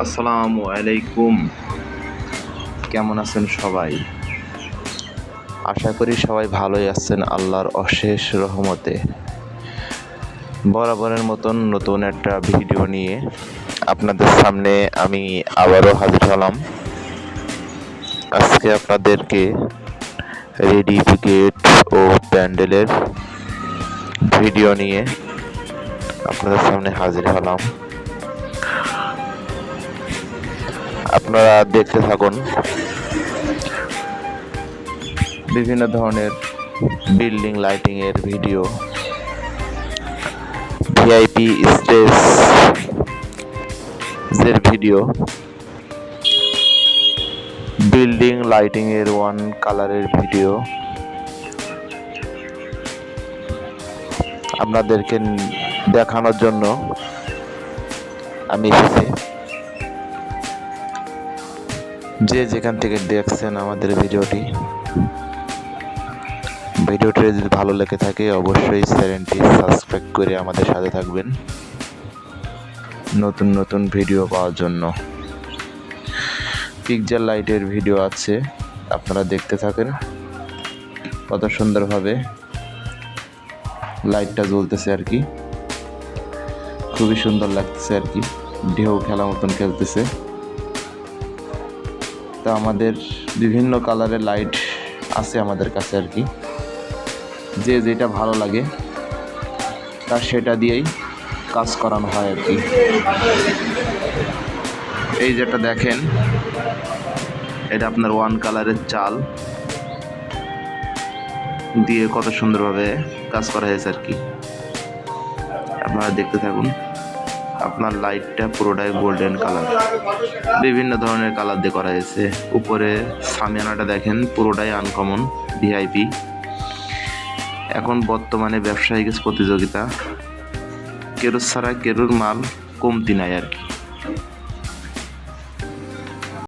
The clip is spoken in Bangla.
আসসালামু আলাইকুম। কেমন আছেন সবাই? আশা করি সবাই ভালোই আছেন আল্লাহর অশেষ রহমতে। বরাবরের মতন নতুন একটা ভিডিও নিয়ে আপনাদের সামনে আমি আবারও হাজির হলাম। আজকে আপনাদেরকে রেডিফিকেট ও প্যান্ডেলের ভিডিও নিয়ে আপনাদের সামনে হাজির হলাম। আপনারা দেখতে থাকুন। বিভিন্ন ধরনের বিল্ডিং লাইটিং এর ভিডিও, ভিআইপি স্টেজ এর ভিডিও, বিল্ডিং লাইটিং এর ওয়ান কালারের ভিডিও আপনাদেরকে দেখানোর জন্য আমি এসেছি। যে যেখান থেকে দেখছেন আমাদের ভিডিওটি যদি ভালো লেগে থাকে অবশ্যই চ্যানেলটি সাবস্ক্রাইব করে আমাদের সাথে থাকবেন নতুন নতুন ভিডিও পাওয়ার জন্য। পিকচার লাইটের ভিডিও আছে, আপনারা দেখতে থাকেন কত সুন্দরভাবে লাইটটা জ্বলতেছে আর কি, খুবই সুন্দর লাগতেছে আর কি, ঢেউ খেলা মতন খেলতেছে। তো আমাদের বিভিন্ন কালারের লাইট আছে আমাদের কাছে আর কি, যে যেটা ভালো লাগে তার সেটা দিয়েই কাজ করানো হয় আর কি। এই যেটা দেখেন এটা আপনার ওয়ান কালারের চাল দিয়ে কত সুন্দরভাবে কাজ করা হয়েছে আর কি। আপনারা দেখতে থাকুন। আপনার লাইটটা পুরোটাই গোল্ডেন কালার, বিভিন্ন ধরনের কালার দিয়ে করা হয়েছে। উপরে সামিয়ানাটা দেখেন পুরোটাই আনকমন ভিআইপি। এখন বর্তমানে ব্যবসায়িক প্রতিযোগিতা, কেরুর ছাড়া কেরুর মাল কমতি নাই আর কি।